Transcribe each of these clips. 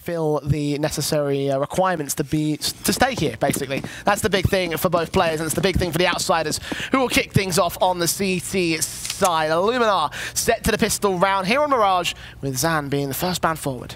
fill the necessary requirements to stay here, basically. That's the big thing for both players, and it's the big thing for the outsiders, who will kick things off on the CT side. Illuminar set to the pistol round here on Mirage, with Zan being the first man forward.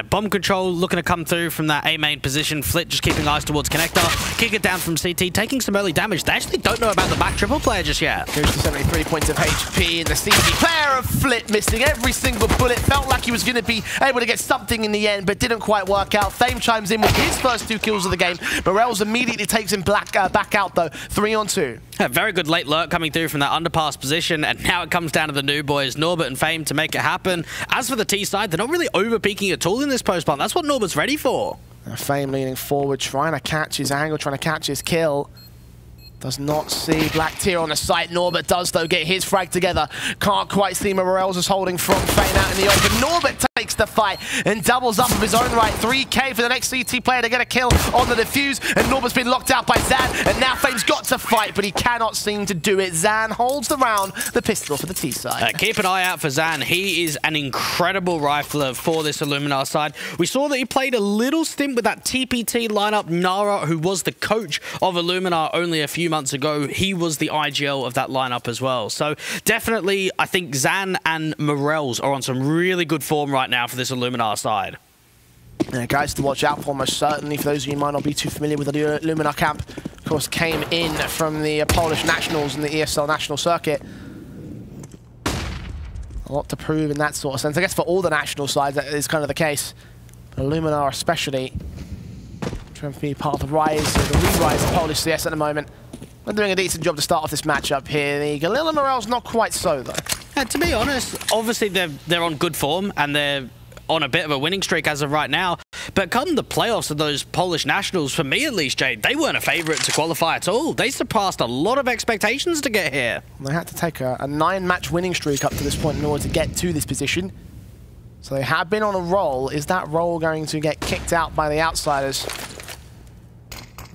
Bomb control looking to come through from that A main position. Flit just keeping eyes towards Connector. Kick it down from CT, taking some early damage. They actually don't know about the back triple player just yet. Goes to 73 points of HP, and the CT player of Flit missing every single bullet. Felt like he was going to be able to get something in the end, but didn't quite work out. Fame chimes in with his first 2 kills of the game. Morels immediately takes him back out, though. 3 on 2. A very good late lurk coming through from that underpass position, and now it comes down to the new boys, Norbert and Fame, to make it happen. As for the T side, they're not really over-peaking at all in this post plant. That's what Norbert's ready for. Fame leaning forward, trying to catch his angle, trying to catch his kill. Does not see Black Tier on the site. Norbert does, though, get his frag together. Can't quite see Morels is holding from Fame out in the open. Norbert takes the fight and doubles up of his own right. 3K for the next CT player to get a kill on the defuse, and Norbert's been locked out by Zan, and now Fame's got to fight, but he cannot seem to do it. Zan holds the round, the pistol for the T side. Keep an eye out for Zan. He is an incredible rifler for this Illuminar side. We saw that he played a little stint with that TPT lineup. Nara, who was the coach of Illuminar only a few months ago, he was the IGL of that lineup as well. So definitely, I think Zan and Morels are on some really good form right now for this Illuminar side. Yeah, guys to watch out for, most certainly. For those of you who might not be too familiar with the Illuminar camp, of course, came in from the Polish nationals and the ESL national circuit. A lot to prove in that sort of sense. I guess for all the national sides, that is kind of the case. But Illuminar especially, trying to be part of the rise, the re-rise of Polish CS at the moment. They're doing a decent job to start off this matchup here. The Galil and Morels not quite so, though. To be honest, obviously they're on good form and they're on a bit of a winning streak as of right now. But come the playoffs of those Polish nationals, for me at least, Jade, they weren't a favourite to qualify at all. They surpassed a lot of expectations to get here. They had to take a 9-match winning streak up to this point in order to get to this position. So they have been on a roll. Is that roll going to get kicked out by the outsiders?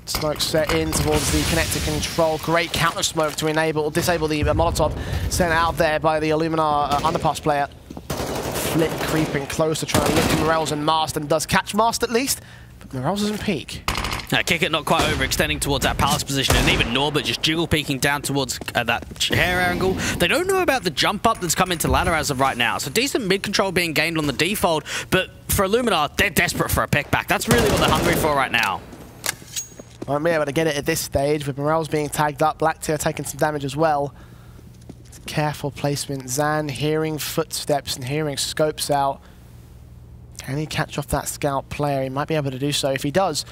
Smoke set in towards the connector control. Great counter smoke to disable the Molotov sent out there by the Illuminar underpass player. Flit creeping closer, trying to look at Morels and Mast, and does catch Mast at least, but Morels doesn't peek. Kick it not quite overextending towards that palace position, and even Norbert just jiggle peeking down towards that chair angle. They don't know about the jump up that's come into ladder as of right now, so decent mid control being gained on the default, but for Illuminar, they're desperate for a pick back. That's really what they're hungry for right now. Won't be able to get it at this stage, with Morels being tagged up, Black Tier taking some damage as well. Careful placement. Zan hearing footsteps and hearing scopes out. Can he catch off that scout player? He might be able to do so. If he does,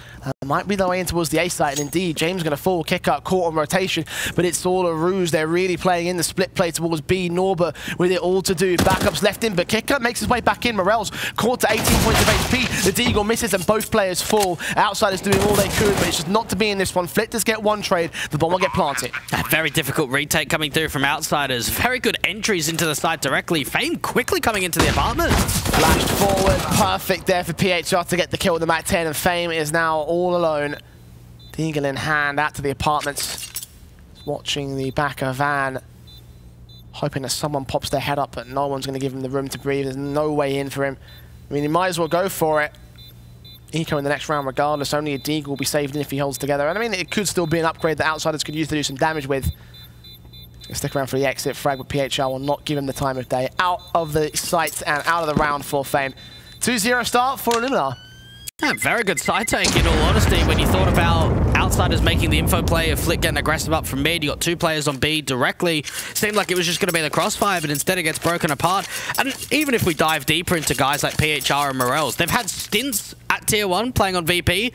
might be the way in towards the A site. And indeed, James going to fall, kick up, caught on rotation, but it's all a ruse. They're really playing in the split play towards B. Norbert with it all to do. Backups left in, but kick up makes his way back in. Morels caught to 18 points of HP. The Deagle misses and both players fall. Outsiders doing all they could, but it's just not to be in this one. Flit does get one trade. The bomb will get planted. A very difficult retake coming through from outsiders. Very good entries into the site directly. Fame quickly coming into the apartment. Flashed forward. Perfect there for PHR to get the kill with the Mac 10, and Fame is now all alone. Deagle in hand out to the apartments, watching the back of Van, hoping that someone pops their head up, but no one's going to give him the room to breathe. There's no way in for him. I mean, he might as well go for it. Eco in the next round regardless. Only a Deagle will be saved in if he holds together. And I mean, it could still be an upgrade that outsiders could use to do some damage with. Stick around for the exit frag, but PHR will not give him the time of day. Out of the sights and out of the round for Fame. 2-0 start for Illuminar. Yeah, very good side take, in all honesty, when you thought about outsiders making the info play of Flit getting aggressive up from mid. You got 2 players on B directly. Seemed like it was just going to be the crossfire, but instead it gets broken apart. And even if we dive deeper into guys like PHR and Morels, they've had stints at Tier 1 playing on VP.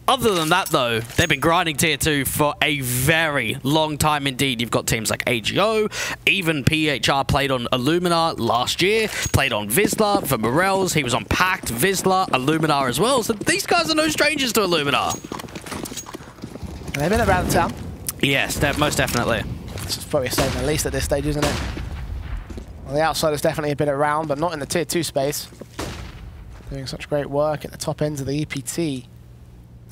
Other than that, though, they've been grinding Tier 2 for a very long time indeed. You've got teams like AGO, even PHR played on Illuminar last year, played on Vizsla for Morels, he was on Pact, Vizsla, Illuminar as well. So these guys are no strangers to Illuminar. They've been around town. Yes, most definitely. This is probably saying the least at this stage, isn't it? Well, the outsiders definitely have been around, but not in the Tier 2 space. Doing such great work at the top ends of the EPT.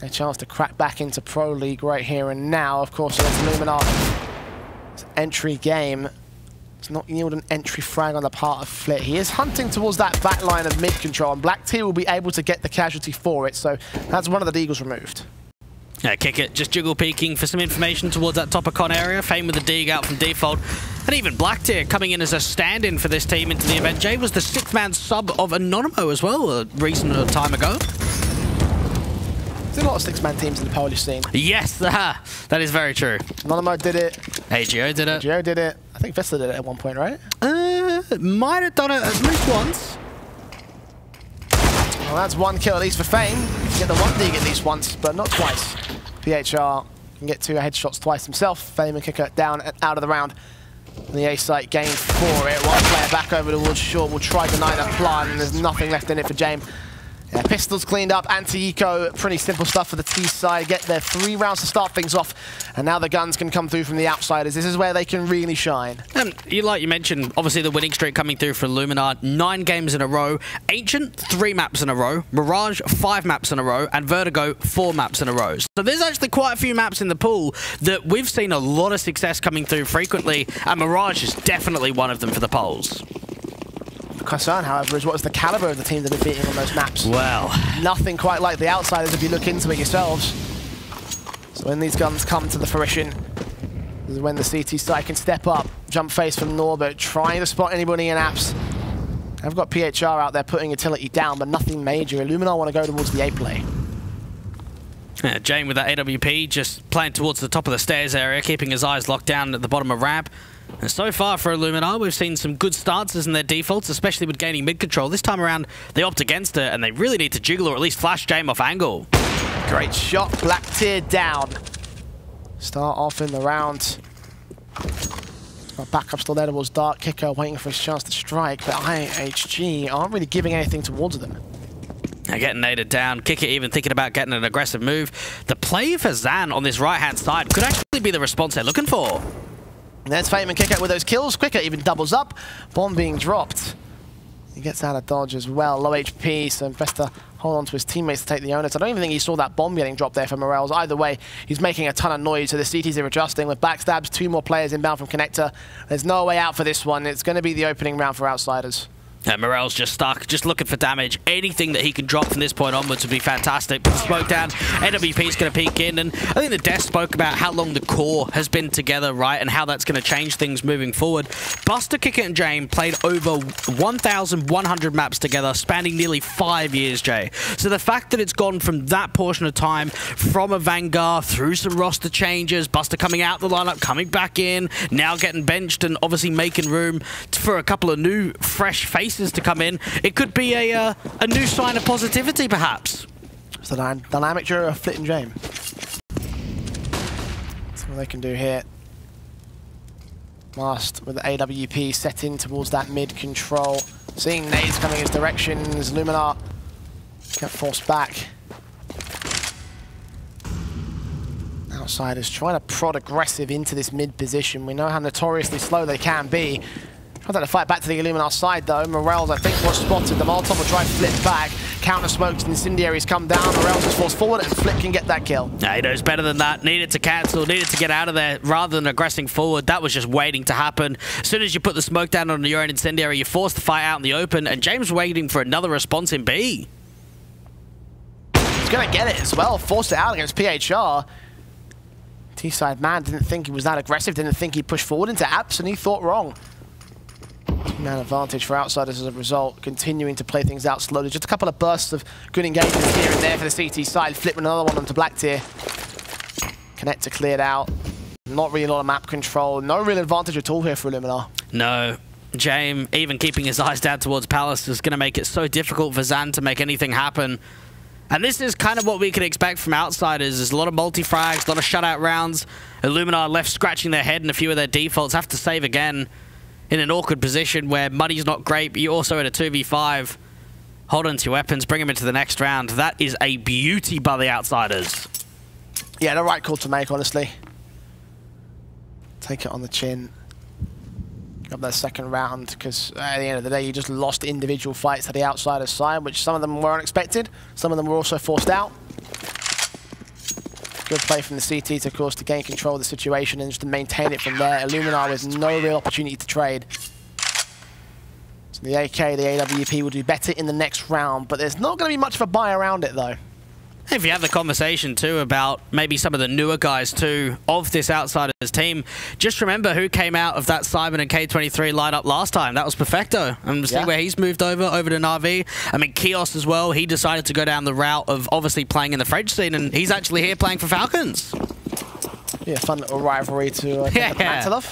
A chance to crack back into Pro League right here and now. Of course, it's Illuminar entry game. It's not yield an entry frag on the part of Flit. He is hunting towards that back line of mid control, and Black Tier will be able to get the casualty for it, so that's one of the deagles removed. Yeah, Kick It just jiggle peeking for some information towards that top of con area. Fame with the dig out from default. And even Black Tier coming in as a stand-in for this team into the event. Jay was the 6th-man sub of Anonymo as well a recent time ago. There's a lot of 6-man teams in the Polish scene. Yes, that is very true. Anonymo did it. AGO did it. AGO did it. I think Vista did it at one point, right? Might have done it at least once. Well, that's one kill at least for Fame. He can get the one dig at least once, but not twice. PHR can get 2 headshots twice himself. Fame and Kicker down and out of the round. And the A site gained for it. One player back over towards short will try to deny the plant, and there's nothing left in it for Jame. Yeah, pistols cleaned up, anti-eco, pretty simple stuff for the T side. Get their 3 rounds to start things off, and now the guns can come through from the outsiders. This is where they can really shine. Like you mentioned, obviously the winning streak coming through for Illuminar, 9 games in a row. Ancient, 3 maps in a row. Mirage, 5 maps in a row. And Vertigo, 4 maps in a row. So there's actually quite a few maps in the pool that we've seen a lot of success coming through frequently, and Mirage is definitely one of them for the polls. Concern, however, is what is the caliber of the team that are beating on those maps. Well, nothing quite like the outsiders if you look into it yourselves. So when these guns come to the fruition, this is when the CT side can step up. Jump face from Norbert, trying to spot anybody in apps. I've got PHR out there putting utility down, but nothing major. Illuminar want to go towards the A play. Yeah, Jame with that AWP just playing towards the top of the stairs area, keeping his eyes locked down at the bottom of ramp. And so far for Illuminar, we've seen some good stances in their defaults, especially with gaining mid-control. This time around, they opt against it, and they really need to jiggle or at least flash Jame off angle. Great shot, Black Tier down. Start off in the round. Backup still there towards Dark. Kicker waiting for his chance to strike, but IHG aren't really giving anything towards them. Now getting naded down. Kicker even thinking about getting an aggressive move. The play for ZANNN on this right-hand side could actually be the response they're looking for. And there's Fame and Kicker with those kills. Quicker even doubles up. Bomb being dropped. He gets out of dodge as well. Low HP, so best to hold on to his teammates to take the onus. I don't even think he saw that bomb getting dropped there for Morels. Either way, he's making a ton of noise, so the CTs are adjusting with backstabs. 2 more players inbound from Connector. There's no way out for this one. It's going to be the opening round for outsiders. Morel's just stuck, just looking for damage. Anything that he can drop from this point onwards would be fantastic. Put the smoke down, NWP's going to peek in, and I think the Death spoke about how long the core has been together, right, and how that's going to change things moving forward. Buster, Kicker, and Jame played over 1,100 maps together, spanning nearly 5 years, Jay. So the fact that it's gone from that portion of time, from a Vanguard, through some roster changes, Buster coming out the lineup, coming back in, now getting benched, and obviously making room for a couple of new, fresh faces to come in, it could be a new sign of positivity, perhaps. It's the dynamic duo of Flit and Jame. That's what they can do here. Mast with the AWP set in towards that mid control. Seeing nades coming his directions. Illuminar get forced back. Outsiders trying to prod aggressive into this mid position. We know how notoriously slow they can be. Trying to fight back to the Illuminar side though. Morels, I think, was spotted. The Molotov will try to flip back. Counter smokes and incendiaries come down. Morels is forced forward and Flip can get that kill. Yeah, he knows better than that. Needed to cancel, needed to get out of there rather than aggressing forward. That was just waiting to happen. As soon as you put the smoke down on your own incendiary, you're forced to fight out in the open, and James waiting for another response in B. He's going to get it as well. Forced it out against PHR. T-side man didn't think he was that aggressive, didn't think he'd push forward into apps, and he thought wrong. Man advantage for outsiders as a result, continuing to play things out slowly. Just a couple of bursts of good engagements here and there for the CT side. Flip another one onto Black Tier. Connector cleared out. Not really a lot of map control. No real advantage at all here for Illuminar. No. Jame, even keeping his eyes down towards Palace, is going to make it so difficult for ZANNN to make anything happen. And this is kind of what we can expect from outsiders. There's a lot of multi-frags, a lot of shutout rounds. Illuminar left scratching their head, and a few of their defaults have to save again. In an awkward position where money's not great, but you're also in a 2v5. Hold on to your weapons, bring them into the next round. That is a beauty by the outsiders. Yeah, the right call to make, honestly. Take it on the chin. Up that second round, because at the end of the day, you just lost individual fights to the outsiders side, which some of them were unexpected, some of them were also forced out. Good play from the CT, of course, to gain control of the situation and just to maintain it from there. Illuminar with no real opportunity to trade. So the AK, the AWP will do better in the next round, but there's not going to be much of a buy around it, though. If you have the conversation, too, about maybe some of the newer guys, too, of this Outsiders team, just remember who came out of that Simon and K23 lineup last time. That was Perfecto. And see where he's moved over to Na'Vi. I mean, Kios as well, he decided to go down the route of obviously playing in the French scene, and he's actually here playing for Falcons. Yeah, fun little rivalry to Mantilov.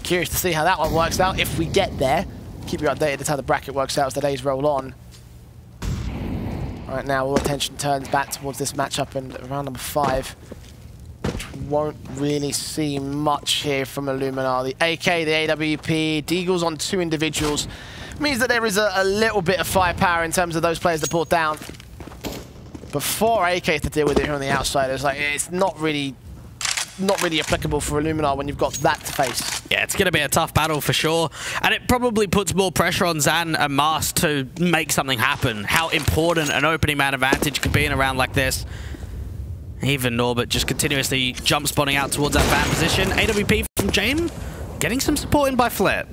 Curious to see how that one works out if we get there. Keep you updated as how the bracket works out as the days roll on. Right now, all attention turns back towards this matchup and round number 5, which won't really see much here from Illuminar. The AK, the AWP, Deagles on 2 individuals means that there is a little bit of firepower in terms of those players that brought down. Before AK to deal with it here on the Outsiders, like it's not really applicable for Illuminar when you've got that to face. Yeah, it's going to be a tough battle for sure. And it probably puts more pressure on zaNNN and Mars to make something happen. How important an opening man advantage could be in a round like this. Even Norbert just continuously jump spawning out towards that van position. AWP from Jame getting some support in by Flit.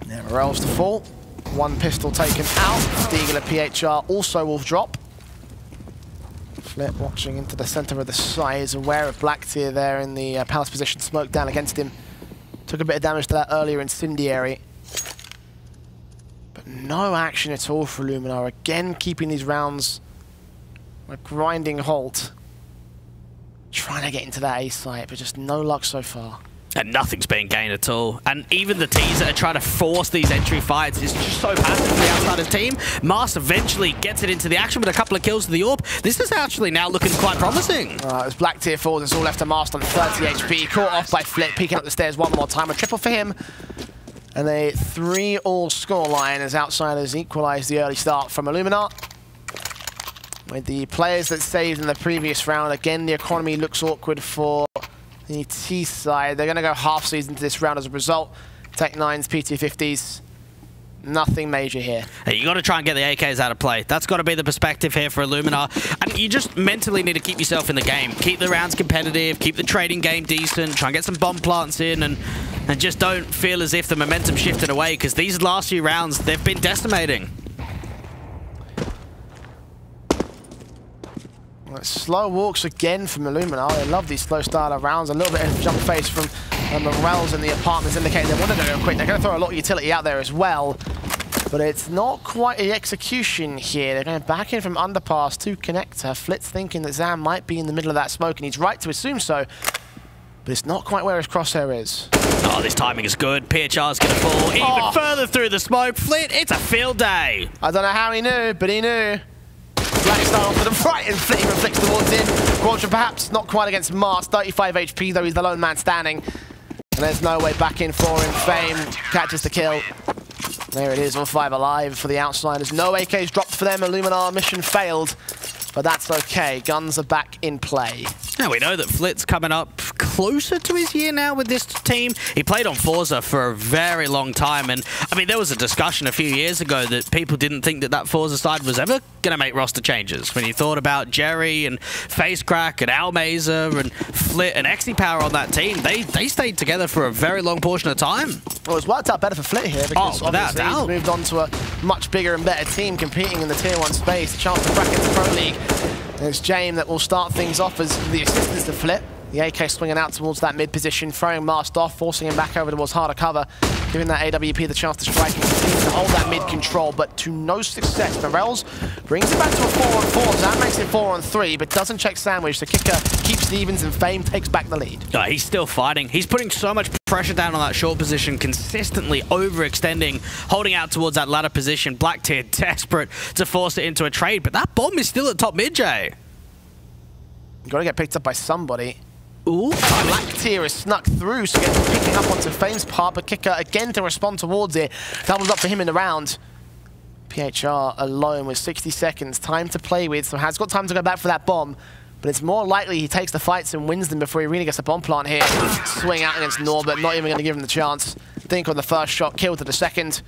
Yeah, Morel's to fall. 1 pistol taken out. Deagle at PHR also will drop. Flit watching into the center of the site, is aware of Blacktear there in the palace position, smoke down against him. Took a bit of damage to that earlier, Incendiary. But no action at all for Illuminar. Again, keeping these rounds a grinding halt. Trying to get into that A site, but just no luck so far. And nothing's being gained at all. And even the teams that are trying to force these entry fights is just so passive for the Outsiders team. Mars eventually gets it into the action with a couple of kills to the AWP. This is actually now looking quite promising. As Blacktear falls, it's all left to Mars on 30 HP. Caught off by Flit, peeking up the stairs one more time. A triple for him. And a 3-all scoreline as Outsiders equalize the early start from Illuminar. With the players that saved in the previous round, again, the economy looks awkward for the T side. They're going to go half-season into this round as a result. Tech-9s, PT50s, nothing major here. Hey, you got to try and get the AKs out of play. That's got to be the perspective here for Illuminar. And you just mentally need to keep yourself in the game. Keep the rounds competitive, keep the trading game decent, try and get some bomb plants in, and just don't feel as if the momentum's shifted away, because these last few rounds, they've been decimating. Slow walks again from Illuminar. They love these slow style of rounds. A little bit of jump face from Morels in the apartments indicating they want to go quick. They're going to throw a lot of utility out there as well. But it's not quite the execution here. They're going back in from underpass to connector. Flit's thinking that zaNNN might be in the middle of that smoke, and he's right to assume so. But it's not quite where his crosshair is. Oh, this timing is good. PHR's going to fall even further through the smoke. Flit, it's a field day. I don't know how he knew, but he knew. Blackstar for the right, and Flit even flicks towards him. Quadra perhaps not quite against Mars. 35 HP though, he's the lone man standing. And there's no way back in for him. Fame catches the kill. There it is, all 5 alive for the Outsiders. No AKs dropped for them. Illuminar mission failed. But that's okay. Guns are back in play. Now we know that Flit's coming up closer to his year now with this team. He played on Forza for a very long time, and I mean there was a discussion a few years ago that people didn't think that Forza side was ever going to make roster changes. When you thought about Jerry and Facecrack and Almazer and Flit and Power on that team, they stayed together for a very long portion of time. Well, it's worked out better for Flit here because obviously he's moved on to a much bigger and better team competing in the Tier 1 space. A chance to crack into Pro League. And it's Jame that will start things off as the assistance to Flit. The AK swinging out towards that mid position, throwing Mast off, forcing him back over towards harder cover, giving that AWP the chance to strike and continue to hold that mid control, but to no success. Morels brings it back to a 4-on-4. zaNNN makes it 4-on-3, but doesn't check sandwich. The kicker keeps the evens and Fame takes back the lead. He's still fighting. He's putting so much pressure down on that short position, consistently overextending, holding out towards that ladder position. Blacktear desperate to force it into a trade, but that bomb is still at top mid, Jay. You've got to get picked up by somebody. Ooh, Blacktear is snuck through, so gets picking up onto Fame's part, but kicker again to respond towards it. Doubles up for him in the round. PHR alone with 60 seconds, time to play with, so has got time to go back for that bomb, but it's more likely he takes the fights and wins them before he really gets a bomb plant here. Swing out against Norbert, not even going to give him the chance. Think on the first shot, kill to the second.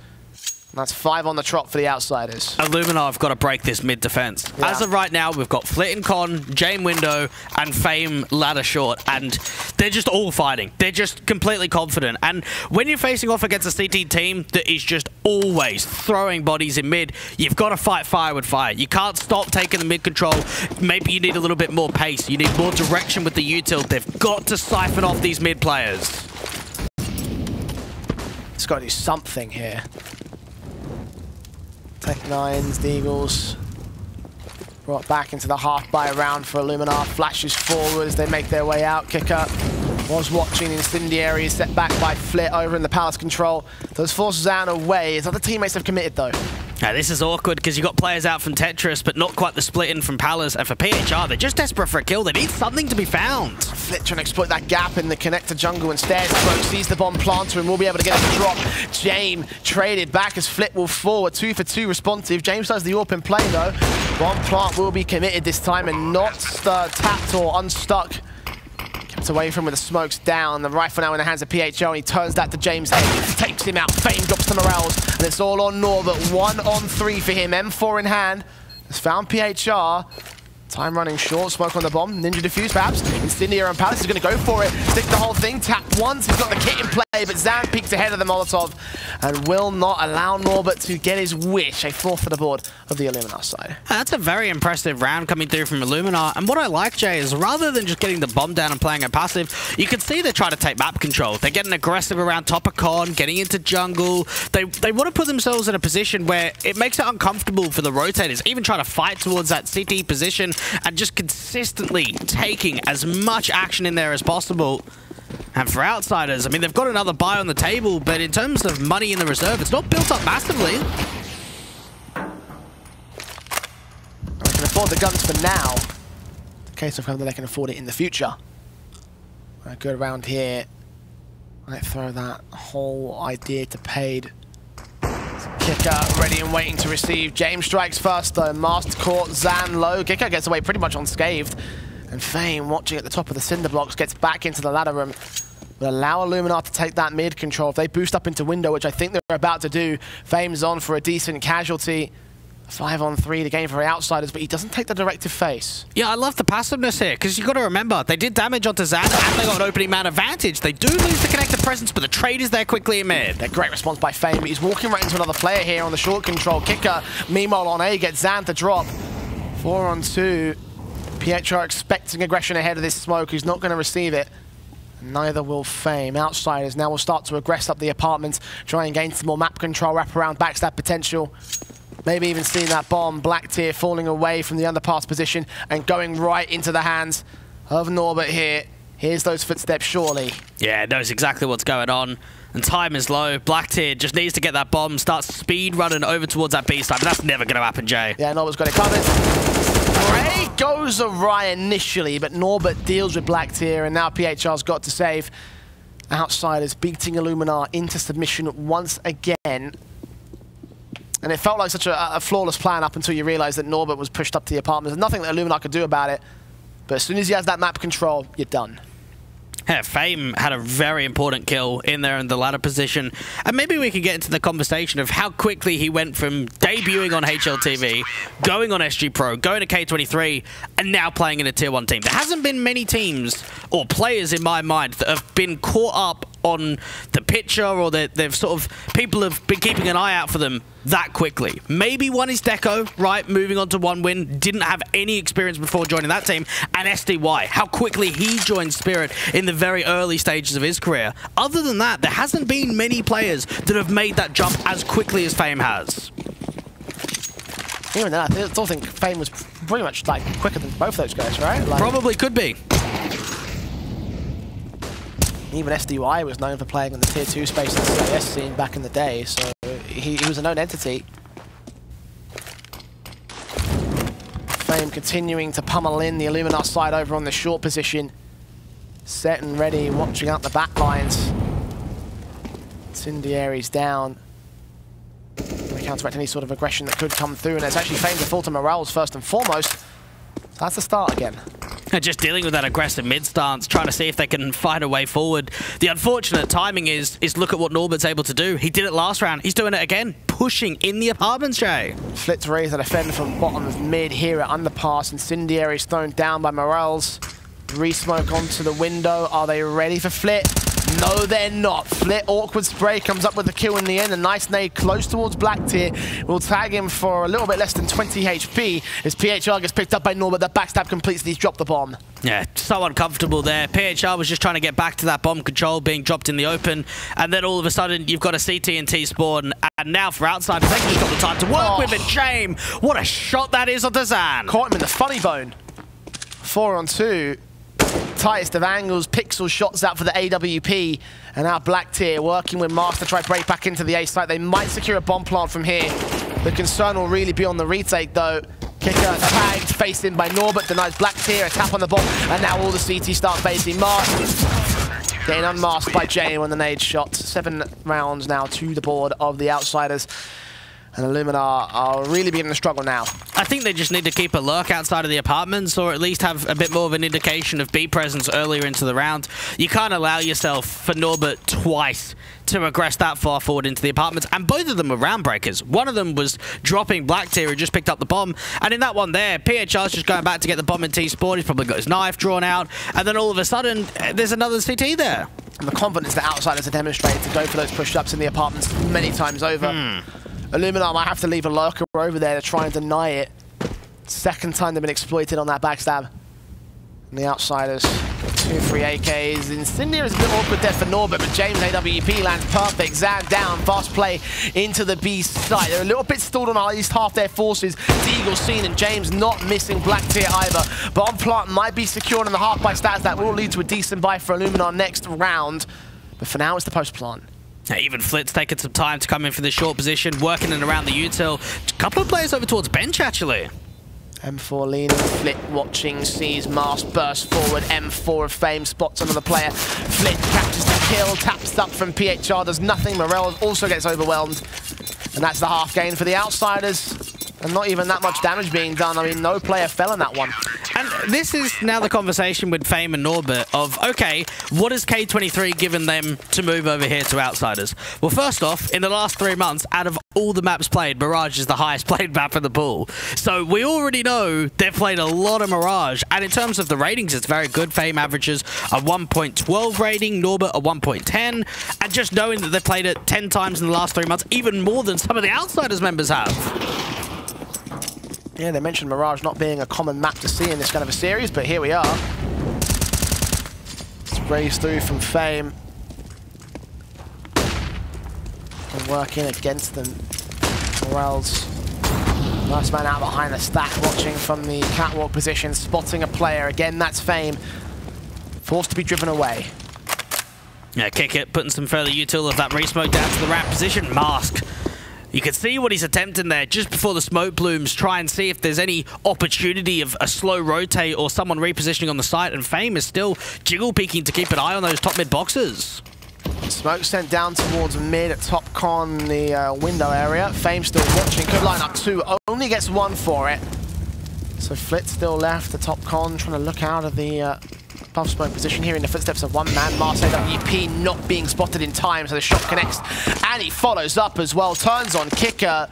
That's 5 on the trot for the outsiders. Illuminar have got to break this mid defense. Yeah. As of right now, we've got Flit and Con, Jame window, and Fame ladder short, and they're just all fighting. They're just completely confident. And when you're facing off against a CT team that is just always throwing bodies in mid, you've got to fight fire with fire. You can't stop taking the mid control. Maybe you need a little bit more pace. You need more direction with the util. They've got to siphon off these mid players. It's got to do something here. Tech-9s, Deagles, brought back into the half-buy round for Illuminar. Flashes forwards, they make their way out. Kicker was watching Incendiary, set back by Flit over in the Palace control. Those forces out away. His other teammates have committed though. Now, this is awkward because you've got players out from Tetris, but not quite the split in from Palace. And for PHR, they're just desperate for a kill. They need something to be found. Flit trying to exploit that gap in the connector jungle instead. Smoke sees the bomb planter and will be able to get a drop. Jame traded back as Flit will forward. 2 for 2 responsive. James does the AWP in play though. Bomb plant will be committed this time and not tapped or unstuck. Kept away from with the smokes down. The rifle now in the hands of PHR and he turns that to James' head. Takes him out. Fame drops to Morales. And it's all on Norbert. 1 on 3 for him. M4 in hand. Has found PHR. Time running short. Smoke on the bomb. Ninja defuse perhaps. Incendiary and Palace is going to go for it. Stick the whole thing. Tap once. He's got the kit in play. But Zan peeks ahead of the Molotov and will not allow Norbert to get his wish. A 4th for the board of the Illuminar side. That's a very impressive round coming through from Illuminar. And what I like, Jay, is rather than just getting the bomb down and playing a passive, you can see they're trying to take map control. They're getting aggressive around top of con, getting into jungle. They want to put themselves in a position where it makes it uncomfortable for the rotators, even trying to fight towards that CT position and just consistently taking as much action in there as possible. And for outsiders, I mean, they've got another buy on the table, but in terms of money in the reserve, it's not built up massively. They can afford the guns for now. In case of whether they can afford it in the future. A good round here. Might throw that whole idea to paid. Kicker ready and waiting to receive. James strikes first though. Master caught, Zan low. Kicker gets away pretty much unscathed. And Fame, watching at the top of the cinder blocks, gets back into the ladder room. Will allow Illuminar to take that mid control. If they boost up into window, which I think they're about to do, Fame's on for a decent casualty. 5 on 3 to gain for the outsiders, but he doesn't take the directive face. Yeah, I love the passiveness here, because you've got to remember, they did damage onto Zan, and they got an opening man advantage. They do lose the connected presence, but the trade is there quickly in mid. A great response by Fame, but he's walking right into another player here on the short control. Kicker, meanwhile on A, gets Zan to drop. 4 on 2. PHR expecting aggression ahead of this smoke. He's not going to receive it. Neither will Fame. Outsiders now will start to aggress up the apartments, try and gain some more map control, wrap around, backstab potential. Maybe even seeing that bomb, Black Tier falling away from the underpass position and going right into the hands of Norbert here. Here's those footsteps, surely. Yeah, knows exactly what's going on. And time is low. Black Tier just needs to get that bomb, start speed running over towards that B side, but that's never going to happen, Jay. Yeah, Norbert's got it covered. Ray goes awry initially, but Norbert deals with Black Tier, and now PHR's got to save. Outsiders beating Illuminar into submission once again. And it felt like such a flawless plan up until you realize that Norbert was pushed up to the apartment. There's nothing that Illuminar could do about it. But as soon as he has that map control, you're done. Yeah, Fame had a very important kill in there in the ladder position. And maybe we can get into the conversation of how quickly he went from debuting on HLTV, going on SG Pro, going to K23, and now playing in a Tier 1 team. There hasn't been many teams or players in my mind that have been caught up on the picture or that they've sort of, people have been keeping an eye out for them that quickly. Maybe one is Deco, right, moving on to 1 win, didn't have any experience before joining that team, and SDY, how quickly he joined Spirit in the very early stages of his career. Other than that, there hasn't been many players that have made that jump as quickly as Fame has. Even then, I still think Fame was pretty much like quicker than both those guys, right? Like, probably could be. Even SDY was known for playing in the Tier 2 space in the CS scene back in the day, so he was a known entity. Fame continuing to pummel in the Illuminar side over on the short position. Set and ready, watching out the back lines. Incendiary's down. They counteract any sort of aggression that could come through, and it's actually Fame to fall to Morales first and foremost. So that's the start again. And just dealing with that aggressive mid stance, trying to see if they can find a way forward. The unfortunate timing is look at what Norbert's able to do. He did it last round. He's doing it again, pushing in the apartments, Jay. Flit's raised a defender from bottom of mid here at underpass. Incendiary is thrown down by Mirage. Re-smoke onto the window. Are they ready for Flit? No, they're not. Flit, awkward spray, comes up with the kill in the end. A nice nade close towards Black Tier. Will tag him for a little bit less than 20 HP. As PHR gets picked up by Norbert, the backstab completes. He's dropped the bomb. Yeah, so uncomfortable there. PHR was just trying to get back to that bomb control, being dropped in the open. And then all of a sudden, you've got a CT&T spawn. And now for outside, they've just got the time to work with it. Jame, what a shot that is on the Zan. Caught him in the funny bone. 4-on-2. Tightest of angles, pixel shots out for the AWP, and now Black Tier working with Mars to try break back into the A site. They might secure a bomb plant from here. The concern will really be on the retake though. Kicker tagged, faced in by Norbert, denies Black Tier, a tap on the bomb, and now all the CT start facing Mars. Getting unmasked by Jame on the nade shot. 7 rounds now to the board of the Outsiders. And Illuminar are really beginning to struggle now. I think they just need to keep a lurk outside of the apartments, or at least have a bit more of an indication of B presence earlier into the round. You can't allow yourself for Norbert twice to regress that far forward into the apartments, and both of them were round breakers. One of them was dropping Black Tier, who just picked up the bomb, and in that one there, PHR's just going back to get the bomb in T-spawn. He's probably got his knife drawn out, and then all of a sudden, there's another CT there. And the confidence that Outsiders are demonstrating to go for those push-ups in the apartments many times over. Illuminar might have to leave a lurker over there to try and deny it. Second time they've been exploited on that backstab. And the Outsiders, 2-3 AKs. Incendiary is a bit awkward there for Norbert, but James AWP lands perfect. Zan down, fast play into the B site. They're a little bit stalled on at least half their forces. Deagle seen, and James not missing Black Tier either. Bomb plant might be secured in the half by stats. That will lead to a decent buy for Illuminar next round. But for now, it's the post plant. Even Flit's taking some time to come in for the short position, working in around the util. A couple of players over towards bench, actually. M4 leaning, Flit watching, sees Mars burst forward. M4 of Fame spots another player. Flit captures the kill, taps up from PHR, does nothing. Morel also gets overwhelmed. And that's the half gain for the Outsiders. And not even that much damage being done. I mean, no player fell in that one. And this is now the conversation with Fame and Norbert of, okay, what has K23 given them to move over here to Outsiders? Well, first off, in the last 3 months, out of all the maps played, Mirage is the highest played map in the pool. So we already know they've played a lot of Mirage. And in terms of the ratings, it's very good. Fame averages a 1.12 rating, Norbert a 1.10. And just knowing that they've played it 10 times in the last 3 months, even more than some of the Outsiders members have. Yeah, they mentioned Mirage not being a common map to see in this kind of a series, but here we are. Sprays through from Fame. And working against them. Morel's nice man out behind the stack, watching from the catwalk position, spotting a player. Again, that's Fame. Forced to be driven away. Yeah, kick it, putting some further util of that re-smoke down to the ramp position. Mask. You can see what he's attempting there just before the smoke blooms. Try and see if there's any opportunity of a slow rotate or someone repositioning on the site. And Fame is still jiggle peeking to keep an eye on those top mid boxes. Smoke sent down towards mid at top con, the window area. Fame still watching. Could line up 2. Only gets 1 for it. So Flit still left. The top con trying to look out of the above smoke position, here in the footsteps of one man. Mars AWP not being spotted in time, so the shot connects, and he follows up as well. Turns on kicker.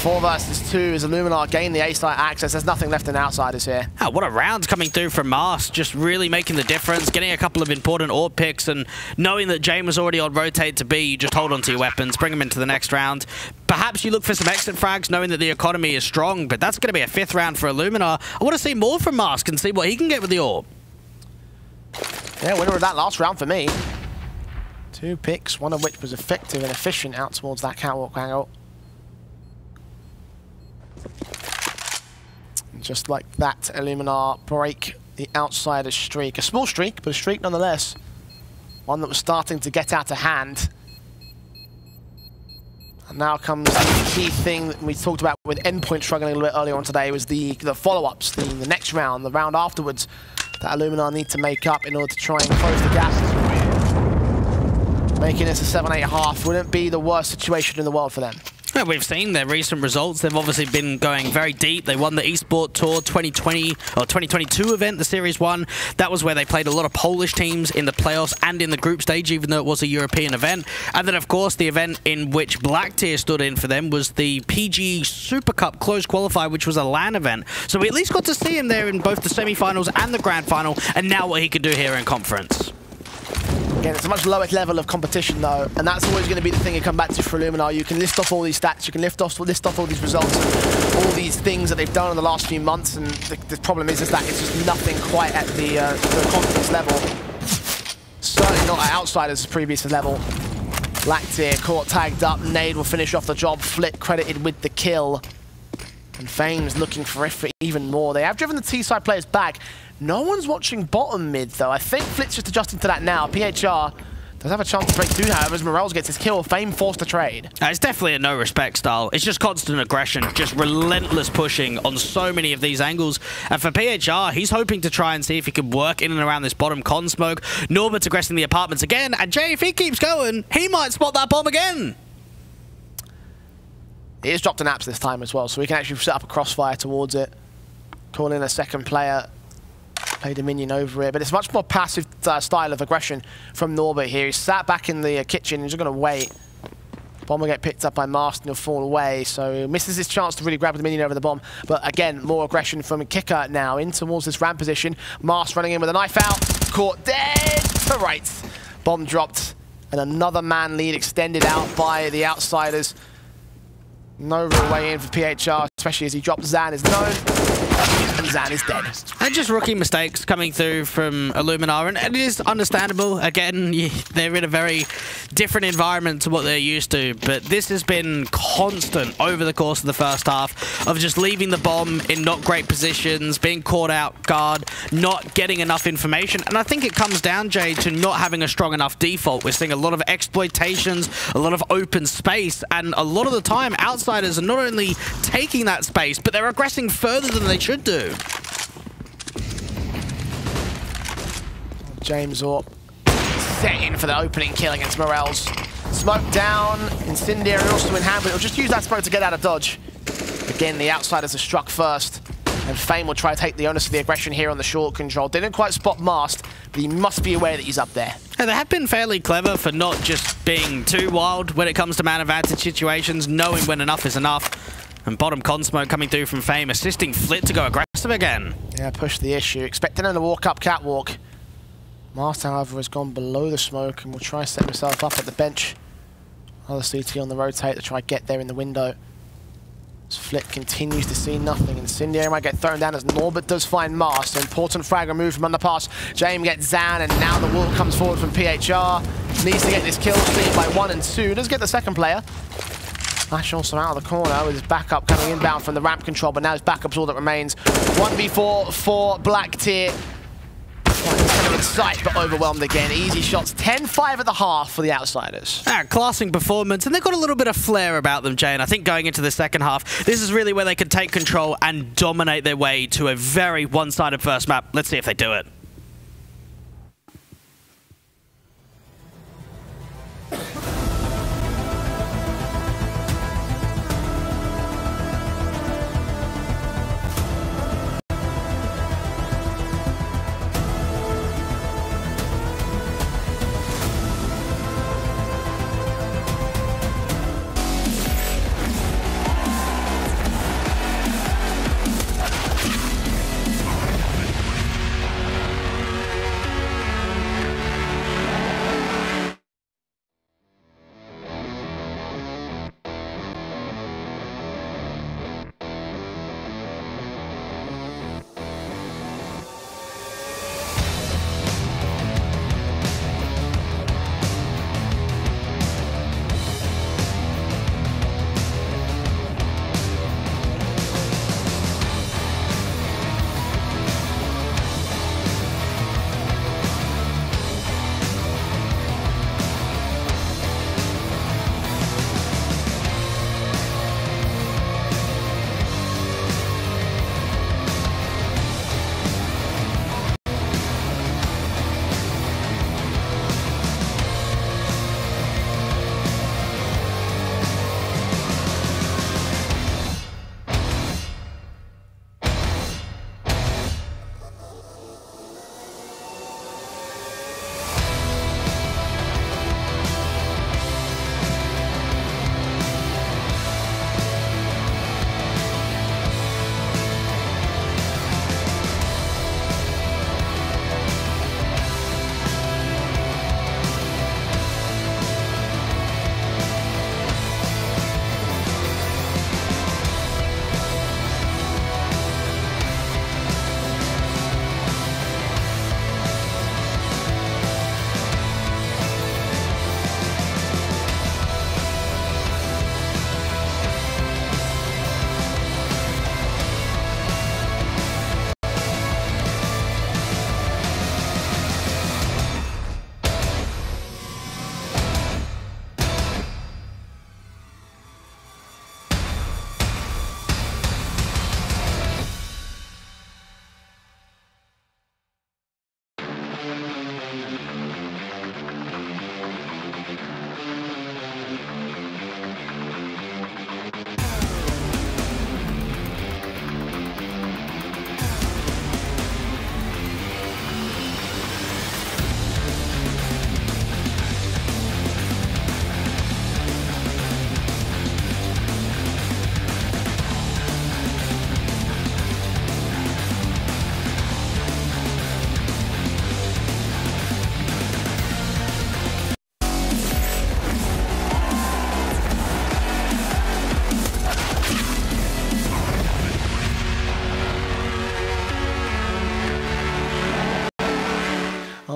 4 versus 2 as Illuminar gain the A-site access. There's nothing left in Outsiders here. Oh, what a round coming through from Mars, just really making the difference, getting a couple of important AWP picks, and knowing that Jame was already on rotate to B, you just hold on to your weapons, bring them into the next round. Perhaps you look for some exit frags, knowing that the economy is strong, but that's going to be a 5th round for Illuminar. I want to see more from Mask and see what he can get with the AWP. Yeah, winner of that last round for me. 2 picks, one of which was effective and efficient out towards that catwalk angle. And just like that, Illuminar break the Outsiders streak. A small streak, but a streak nonetheless. One that was starting to get out of hand. And now comes the key thing that we talked about with Endpoint struggling a little bit earlier on today, was the follow-ups, the next round, the round afterwards, that Illuminar need to make up in order to try and close the gap. Making this a 7-8 half wouldn't be the worst situation in the world for them. Yeah, we've seen their recent results. They've obviously been going very deep. They won the Esport Tour 2020 or 2022 event, the Series 1. That was where they played a lot of Polish teams in the playoffs and in the group stage, even though it was a European event. And then, of course, the event in which Blacktier stood in for them was the PG Super Cup closed qualifier, which was a LAN event. So we at least got to see him there in both the semi-finals and the grand final, and now what he could do here in conference. Again, it's a much lower level of competition, though, and that's always going to be the thing you come back to for Illuminar. You can list off all these stats, you can list off all these results, and all these things that they've done in the last few months, and the problem is that it's just nothing quite at the confidence level. Certainly not at Outsiders' previous level. Blacktier caught tagged up, Nade will finish off the job, Flit credited with the kill. And Fame's looking for even more. They have driven the T-side players back. No one's watching bottom mid, though. I think Flit's just adjusting to that now. PHR does have a chance to break through, however, as Mirage gets his kill. Fame forced to trade. It's definitely a no-respect style. It's just constant aggression, just relentless pushing on so many of these angles. And for PHR, he's hoping to try and see if he can work in and around this bottom con smoke. Norbert's aggressing the apartments again, and Jay, if he keeps going, he might spot that bomb again. It is dropped an apps this time as well, so we can actually set up a crossfire towards it. Call in a second player. Play the minion over it, but it's much more passive style of aggression from Norbert here. He's sat back in the kitchen and he's just going to wait. Bomb will get picked up by Mast and he'll fall away, so he misses his chance to really grab the minion over the bomb. But again, more aggression from Kicker now in towards this ramp position. Mast running in with a knife out, caught dead to right. Bomb dropped, and another man lead extended out by the Outsiders. No real way in for PHR, especially as he dropped ZANNN is known. And ZANNN is dead. And just rookie mistakes coming through from Illuminar, and it is understandable. Again, they're in a very different environment to what they're used to, but this has been constant over the course of the first half of just leaving the bomb in not great positions, being caught out guard, not getting enough information. And I think it comes down, Jay, to not having a strong enough default. We're seeing a lot of exploitations, a lot of open space, and a lot of the time, Outsiders are not only taking that space, but they're aggressing further than they should do. James Orp set in for the opening kill against Morels. Smoke down, Incendiary also in hand, but he'll just use that smoke to get out of dodge. Again, the Outsiders are struck first, and Fame will try to take the onus of the aggression here on the short control. Didn't quite spot Mast, but he must be aware that he's up there. Yeah, they have been fairly clever for not just being too wild when it comes to man advantage situations, knowing when enough is enough. And bottom con smoke coming through from Fame, assisting Flit to go aggressive again. Yeah, push the issue. Expecting him to walk up catwalk. Master, however, has gone below the smoke and will try to set himself up at the bench. Another CT on the rotate to try to get there in the window. As Flit continues to see nothing. Incendiary might get thrown down as Norbert does find Mast. Important frag removed from underpass. Jame gets ZANNN, and now the wall comes forward from PHR. Needs to get this kill stream by 1 and 2. Does get the second player. Flash also out of the corner with his backup coming inbound from the ramp control, but now his backup's all that remains. 1v4 for Blacktier. Kind of in sight, but overwhelmed again. Easy shots. 10-5 at the half for the Outsiders. Classing performance, and they've got a little bit of flair about them, Jay, and I think going into the second half, this is really where they can take control and dominate their way to a very one-sided first map. Let's see if they do it.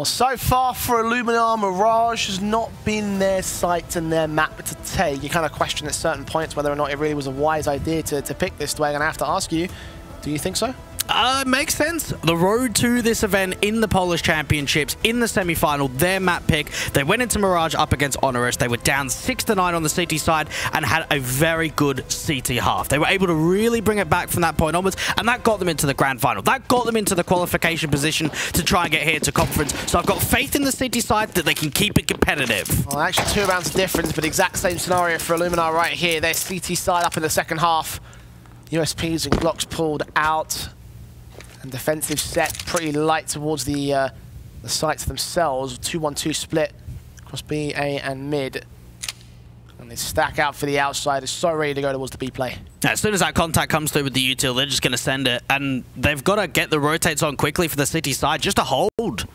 so far for Illuminar, Mirage has not been their site and their map to take. You kind of question at certain points whether or not it really was a wise idea to pick this way. I'm going to have to ask you, do you think so? Makes sense. The road to this event in the Polish Championships, in the semi-final, their map pick, they went into Mirage up against Honorous. They were down 6-9 on the CT side and had a very good CT half. They were able to really bring it back from that point onwards, and that got them into the grand final. That got them into the qualification position to try and get here to conference. So I've got faith in the CT side that they can keep it competitive. Well, actually 2 rounds of difference, but exact same scenario for Illuminar right here. Their CT side up in the second half. USPs and Glocks pulled out. And defensive set pretty light towards the sites themselves. 2-1-2 split across B, A, and mid. And they stack out for the outside. It's so ready to go towards the B play. As soon as that contact comes through with the util, they're just going to send it. And they've got to get the rotates on quickly for the city side just to hold.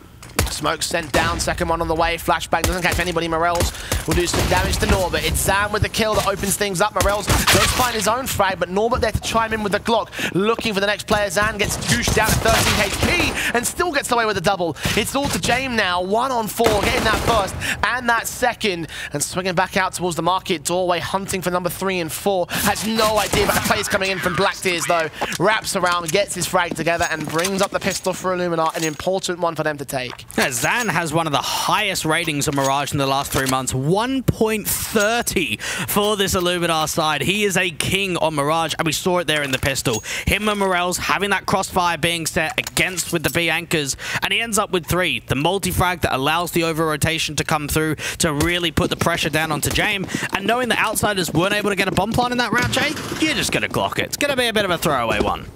Smoke sent down, second one on the way. Flashbang doesn't catch anybody. Morels will do some damage to Norbert. It's Zan with the kill that opens things up. Morels does find his own frag, but Norbert there to chime in with the Glock, looking for the next player. Zan gets gooshed down to 13 HP and still gets away with a double. It's all to Jame now. 1-on-4, getting that first and that second, and swinging back out towards the market doorway, hunting for number 3 and 4. Has no idea about the plays coming in from Black Tears though. Wraps around, gets his frag together, and brings up the pistol for Illuminar, an important one for them to take. Zan has one of the highest ratings of Mirage in the last 3 months. 1.30 for this Illuminar side. He is a king on Mirage, and we saw it there in the pistol. Him and Morels having that crossfire being set against with the B anchors, and he ends up with 3. The multi-frag that allows the over-rotation to come through to really put the pressure down onto Jame, and knowing the outsiders weren't able to get a bomb plant in that round, Jay, you're just going to Glock it. It's going to be a bit of a throwaway one.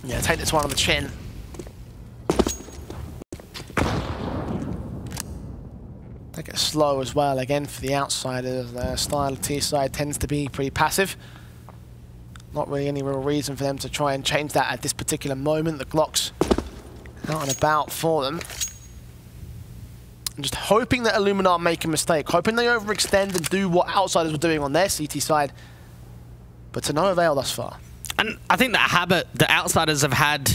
Yeah, take this one on the chin. Take it slow as well, again, for the outsiders. Their style of T-side tends to be pretty passive. Not really any real reason for them to try and change that at this particular moment. The Glocks out and about for them. I'm just hoping that Illuminar make a mistake, hoping they overextend and do what outsiders were doing on their CT side, but to no avail thus far. And I think that habit that outsiders have had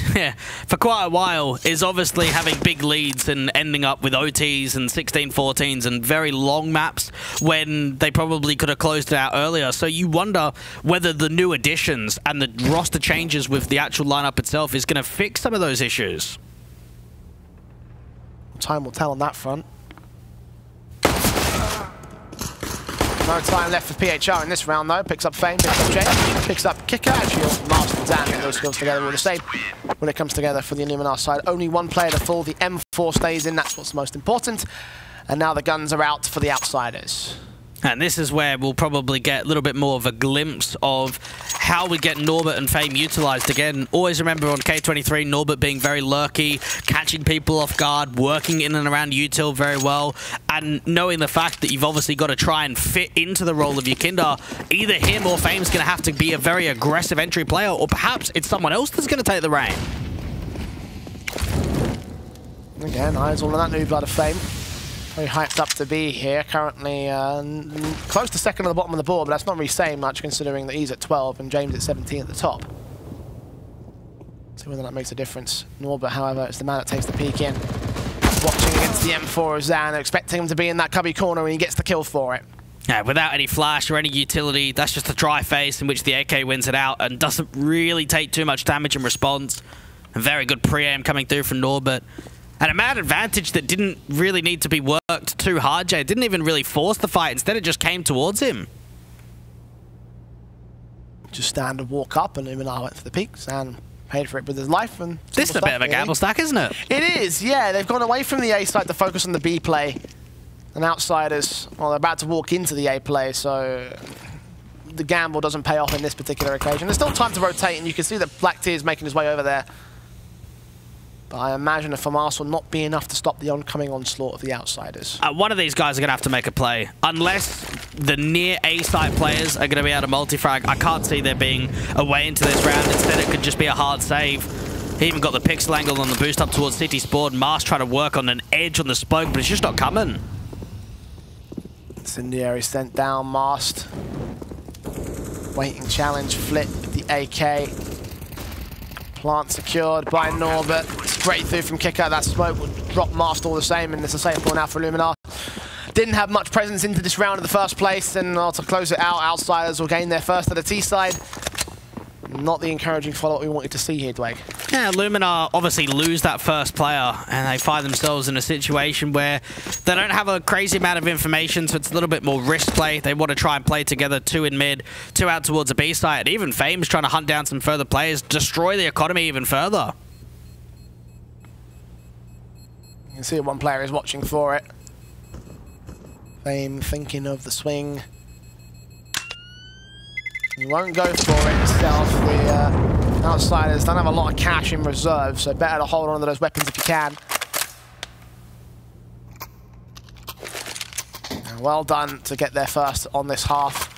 for quite a while is obviously having big leads and ending up with OTs and 16-14s and very long maps when they probably could have closed it out earlier. So you wonder whether the new additions and the roster changes with the actual lineup itself is going to fix some of those issues. Time will tell on that front. No time left for PHR in this round though. Picks up Fame, picks up Jay, picks up Kicker. Actually, Master and Dan get those skills together all the same when it comes together for the Illuminar side. Only one player to fall. The M4 stays in. That's what's most important. And now the guns are out for the outsiders. And this is where we'll probably get a little bit more of a glimpse of how we get Norbert and Fame utilized again. Always remember on K23, Norbert being very lurky, catching people off guard, working in and around util very well, and knowing the fact that you've obviously got to try and fit into the role of your Kinder. Either him or Fame's going to have to be a very aggressive entry player, or perhaps it's someone else that's going to take the reign. Again, eyes all on that new blood of Fame. Very hyped up to be here. Currently close to second on the bottom of the board, but that's not really saying much considering that he's at 12 and James at 17 at the top. See whether that makes a difference. Norbert, however, is the man that takes the peek in. Watching against the M4 of Zan, expecting him to be in that cubby corner, and he gets the kill for it. Yeah, without any flash or any utility, that's just a dry face in which the AK wins it out and doesn't really take too much damage in response. A very good pre-aim coming through from Norbert. And a mad advantage that didn't really need to be worked too hard, Jay. It didn't even really force the fight. Instead, it just came towards him. Just standard walk up, and Illuminar went for the peak. Zan paid for it with his life. And this is a bit of a gamble stack, isn't it? It is, yeah. They've gone away from the A side to focus on the B play. And outsiders, well, they're about to walk into the A play, so the gamble doesn't pay off in this particular occasion. There's still time to rotate, and you can see that Black Tears making his way over there. But I imagine a FAMAS will not be enough to stop the oncoming onslaught of the outsiders. One of these guys are going to have to make a play. Unless the near A-side players are going to be able to multi-frag, I can't see there being a way into this round. Instead, it could just be a hard save. He even got the pixel angle on the boost up towards City Sport. Mars trying to work on an edge on the smoke, but it's just not coming. Incendiary sent down, Mast. Waiting challenge, flip the AK. Plant secured by Norbert. breakthrough from Kicker. That smoke would drop Master all the same, and it's a safe point out for Illuminar. Didn't have much presence into this round in the first place, and to close it out, Outsiders will gain their first at the T side. Not the encouraging follow-up we wanted to see here, Dwayne. Yeah, Illuminar obviously lose that first player, and they find themselves in a situation where they don't have a crazy amount of information, so it's a little bit more risk play. They want to try and play together, 2 in mid, 2 out towards a B side. Even Fame's trying to hunt down some further players, destroy the economy even further. You can see one player is watching for it. Fame thinking of the swing. He won't go for it himself. The Outsiders don't have a lot of cash in reserve, so better to hold on to those weapons if you can. And well done to get there first on this half.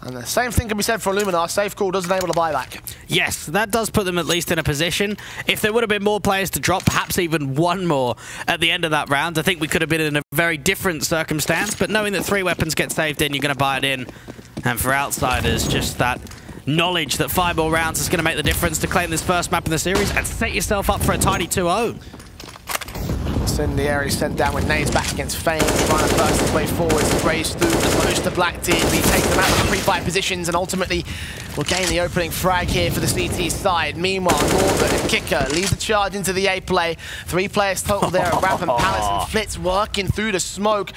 And the same thing can be said for Illuminar. Safe call doesn't enable a buyback. Yes, that does put them at least in a position. If there would have been more players to drop, perhaps even one more at the end of that round, I think we could have been in a very different circumstance. But knowing that 3 weapons get saved in, you're going to buy it in. And for Outsiders, just that knowledge that 5 more rounds is going to make the difference to claim this first map in the series and set yourself up for a tidy 2-0. Incendiary sent down with nades back against Fame, trying to burst his way forward, sprays through as close to Black Team. He takes them out of the pre-fight positions and ultimately will gain the opening frag here for the CT side. Meanwhile, Norbert and Kicker lead the charge into the A play. 3 players total there at Ramp and Palace, and Flit's working through the smoke.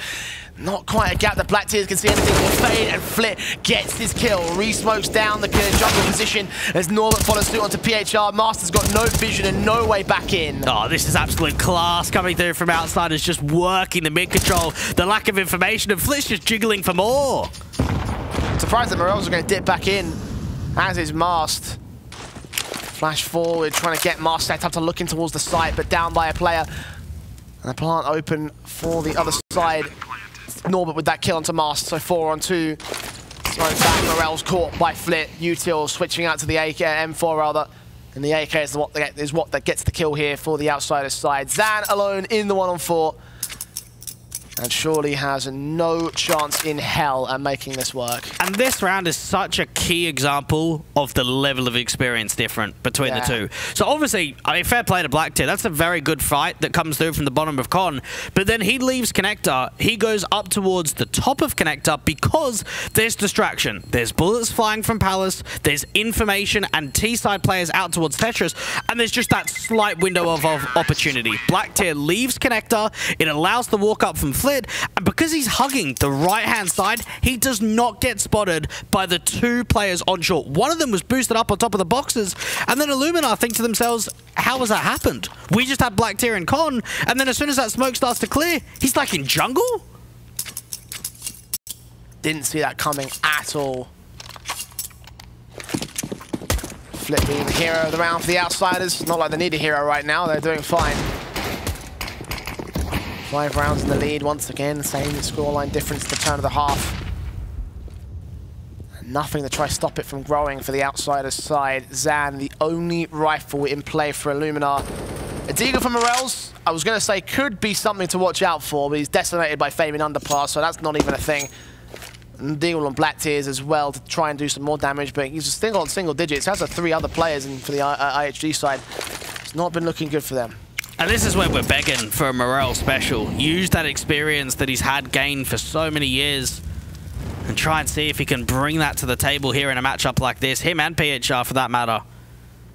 Not quite a gap that Black Tears can see anything. Will fade, and Flit gets his kill. Re-smokes down the jungle position as Norbert follows suit onto PHR. Master's got no vision and no way back in. Oh, this is absolute class coming through from Outsiders, just working the mid-control. The lack of information, and Flit's just jiggling for more. Surprised that Morels are going to dip back in, as is Mast. Flash forward, trying to get Mast set up to looking towards the site, but down by a player. And the plant open for the other side. Norbert with that kill onto Mast, so 4 on 2. Thrown back, Morel's caught by Flit. Util switching out to the AK, M4 rather. And the AK is what that gets the kill here for the Outsiders side. Zan alone in the 1-on-4. And surely has no chance in hell at making this work. And this round is such a key example of the level of experience different between the two. So obviously, I mean, fair play to Blacktier. That's a very good fight that comes through from the bottom of Con. But then he leaves Connector. He goes up towards the top of Connector because there's distraction. There's bullets flying from Palace. There's information and T-side players out towards Tetris. And there's just that slight window of opportunity. Blacktier leaves Connector. It allows the walk up from Flit. And because he's hugging the right-hand side, he does not get spotted by the 2 players on short. One of them was boosted up on top of the boxes, and then Illuminar think to themselves, how has that happened? We just had Black Tier and Con, and then as soon as that smoke starts to clear, he's like in jungle? Didn't see that coming at all. Flit being the hero of the round for the Outsiders. Not like they need a hero right now, they're doing fine. 5 rounds in the lead once again, same scoreline difference at the turn of the half. Nothing to try to stop it from growing for the Outsiders side. Zan, the only rifle in play for Illuminar. A Deagle from Morels, I was going to say, could be something to watch out for, but he's decimated by Fame in underpass, so that's not even a thing. And Deagle on Black Tears as well to try and do some more damage, but he's still on single digits. Has 3 other players in for the IHG side. It's not been looking good for them. And this is where we're begging for a Morel special. Use that experience that he's had gained for so many years and try and see if he can bring that to the table here in a matchup like this. Him and PHR for that matter.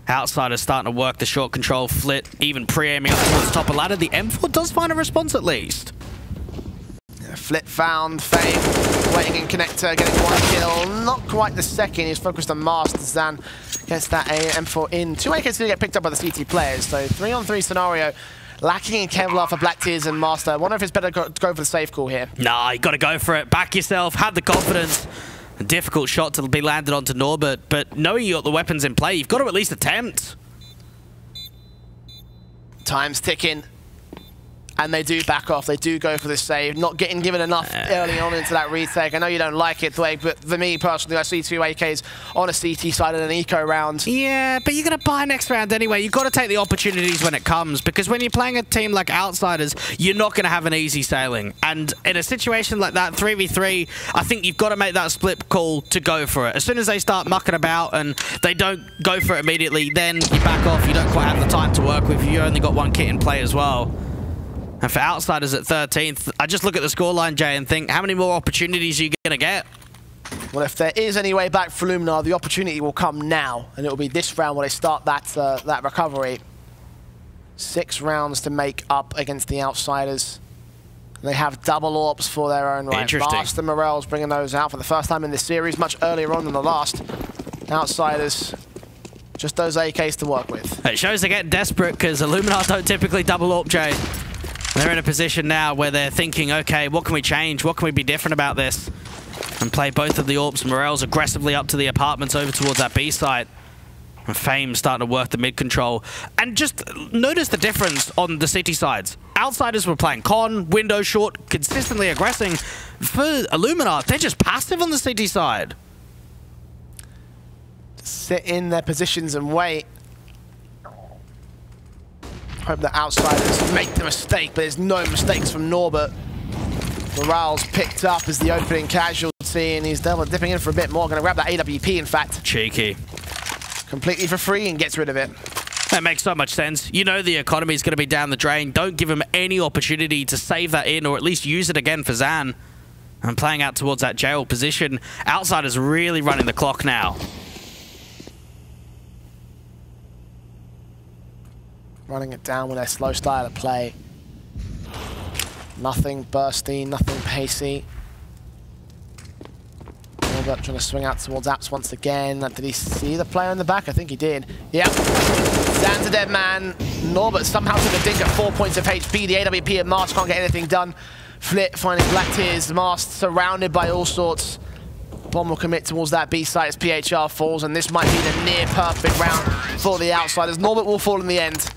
Outsiders starting to work the short control. Flit even pre-aiming up towards the top of ladder. The M4 does find a response at least. Yeah, Flit found Fame, waiting in Connector, getting 1 kill. Not quite the second, he's focused on Master. Zan gets that M4 in. 2 AKs going to get picked up by the CT players, so 3-on-3 scenario. Lacking in Kevlar for Black Tears and Master. I wonder if it's better to go for the safe call here. Nah, you got to go for it. Back yourself, have the confidence. A difficult shot to be landed onto Norbert, but knowing you got the weapons in play, you've got to at least attempt. Time's ticking. And they do back off. They do go for the save. Not getting given enough early on into that retake. I know you don't like it, Dwayne, but for me personally, I see 2 AKs on a CT side in an eco round. Yeah, but you're going to buy next round anyway. You've got to take the opportunities when it comes, because when you're playing a team like Outsiders, you're not going to have an easy sailing. And in a situation like that, 3v3, I think you've got to make that split call to go for it. As soon as they start mucking about and they don't go for it immediately, then you back off. You don't quite have the time to work with. You only got 1 kit in play as well. And for Outsiders at 13th, I just look at the scoreline, Jay, and think, how many more opportunities are you going to get? Well, if there is any way back for Illuminar, the opportunity will come now, and it will be this round where they start that recovery. 6 rounds to make up against the Outsiders. They have double AWPs for their own right. Interesting. Vast and Morel's bringing those out for the first time in this series, much earlier on than the last. Outsiders, just those AKs to work with. It shows they're getting desperate, because Illuminar don't typically double AWP, Jay. They're in a position now where they're thinking, okay, what can we change? What can we be different about this? And play both of the AWPs. Morel's aggressively up to the apartments over towards that B site. And Fame starting to work the mid control. And just notice the difference on the city sides. Outsiders were playing con, window short, consistently aggressing. For Illuminar, they're just passive on the city side. Sit in their positions and wait. Hope the Outsiders make the mistake, but there's no mistakes from Norbert. Morale's picked up as the opening casualty, and he's dipping in for a bit more. Going to grab that AWP, in fact. Cheeky. Completely for free and gets rid of it. That makes so much sense. You know the economy is going to be down the drain. Don't give him any opportunity to save that in, or at least use it again for Zan. And playing out towards that jail position. Outsiders really running the clock now. Running it down with their slow style of play. Nothing bursty, nothing pacey. Norbert trying to swing out towards Apps once again. Did he see the player in the back? I think he did. Yep. Zan's a dead man. Norbert somehow took a dink at 4 points of HP. The AWP and Mars can't get anything done. Flit finding Black Tears. Mars surrounded by all sorts. Bomb will commit towards that B site as PHR falls, and this might be the near perfect round for the Outsiders. Norbert will fall in the end,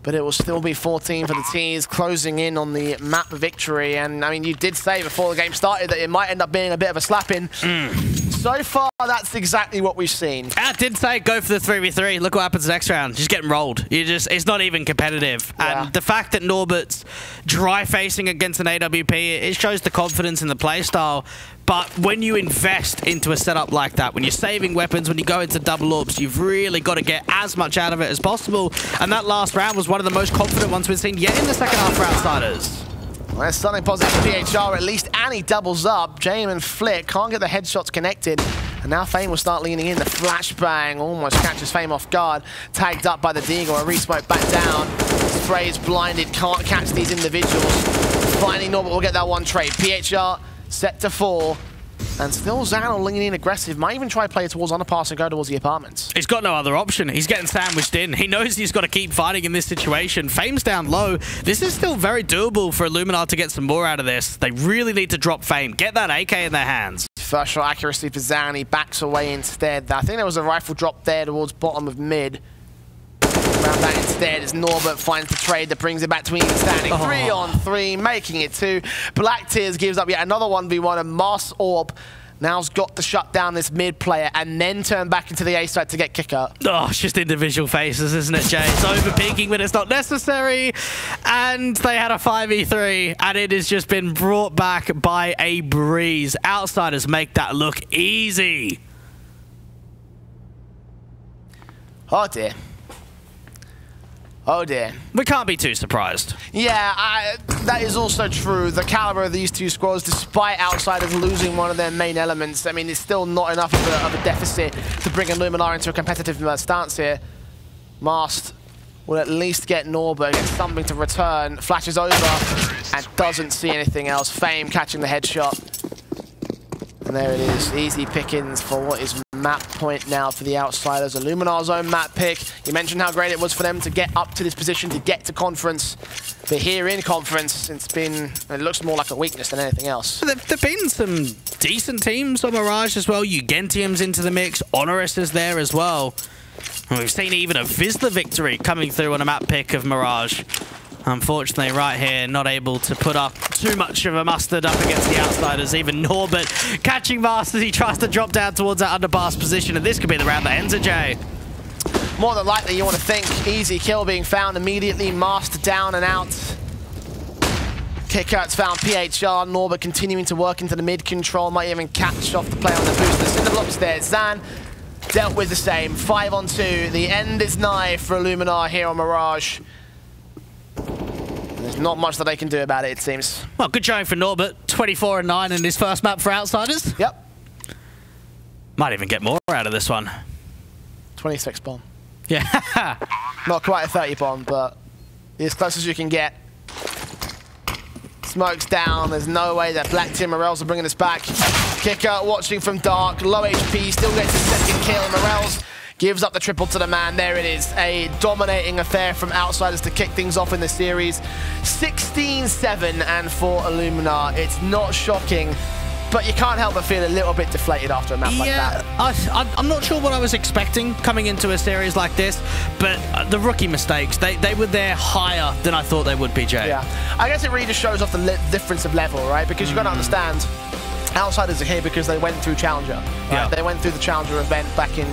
but it will still be 14 for the T's, closing in on the map victory. And I mean, you did say before the game started that it might end up being a bit of a slap-in. So far, that's exactly what we've seen. I did say go for the 3v3. Look what happens next round. Just getting rolled. It's not even competitive. Yeah. And the fact that Norbert's dry-facing against an AWP, it shows the confidence in the playstyle. But when you invest into a setup like that, when you're saving weapons, when you go into double AWPs, you've really got to get as much out of it as possible. And that last round was one of the most confident ones we've seen yet in the second half for Outsiders. Well, there's something positive for PHR at least, and he doubles up. Jame and Flick can't get the headshots connected. And now Fame will start leaning in. The flashbang almost catches Fame off guard. Tagged up by the Deagle, a resmoke back down. Spray's blinded, can't catch these individuals. Finally, Norbert will get that one trade. PHR set to 4. And still Zan leaning in aggressive. Might even try to play towards underpass and go towards the apartments. He's got no other option. He's getting sandwiched in. He knows he's got to keep fighting in this situation. Fame's down low. This is still very doable for Illuminar to get some more out of this. They really need to drop Fame. Get that AK in their hands. First shot accuracy for Zan. He backs away instead. I think there was a rifle drop there towards bottom of mid. Around that instead as Norbert finds the trade that brings it back to Ian standing 3 on 3, making it 2. Black Tears gives up yet another 1v1, and Moss Orb now's got to shut down this mid player and then turn back into the A site to get kicker. Oh, it's just individual faces, isn't it, Jay? It's over-peaking when it's not necessary. And they had a 5v3, and it has just been brought back by a breeze. Outsiders make that look easy. Oh, dear. Oh dear. We can't be too surprised. Yeah, that is also true. The caliber of these two squads, despite Outsiders losing one of their main elements, I mean, it's still not enough of a deficit to bring Illuminar into a competitive stance here. Mast will at least get Norbert, get something to return, flashes over, and doesn't see anything else. Fame catching the headshot. And there it is, easy pickings for what is map point now for the Outsiders. Illuminar's own map pick. You mentioned how great it was for them to get up to this position, to get to conference. But here in conference, it looks more like a weakness than anything else. There've been some decent teams on Mirage as well. Ugentium's into the mix. Honorous is there as well. And we've seen even a Vizsla victory coming through on a map pick of Mirage. Unfortunately, right here, not able to put up too much of a mustard up against the outsiders. Even Norbert catching Vast as he tries to drop down towards that underpass position, and this could be the round that ends it, Jay. More than likely, you want to think. Easy kill being found immediately. Master down and out. Kickout's found PHR. Norbert continuing to work into the mid control. Might even catch off the play on the boost. The cinder blocks there. Zan dealt with the same. 5 on 2. The end is nigh for Illuminar here on Mirage. There's not much that they can do about it, it seems. Well, good showing for Norbert. 24-9 in his first map for Outsiders. Yep. Might even get more out of this one. 26 bomb. Yeah. Not quite a 30 bomb, but as close as you can get. Smoke's down. There's no way that Black Team Morels are bringing us back. Kicker watching from Dark. Low HP. Still gets his second kill. Morels gives up the triple to the man. There it is. A dominating affair from Outsiders to kick things off in the series. 16-7 and for Illuminar. It's not shocking, but you can't help but feel a little bit deflated after a map like that. I'm not sure what I was expecting coming into a series like this, but the rookie mistakes, they were there higher than I thought they would be, Jay. Yeah, I guess it really just shows off the difference of level, right? Because you've got to understand, Outsiders are here because they went through Challenger. Right? Yeah. They went through the Challenger event back in...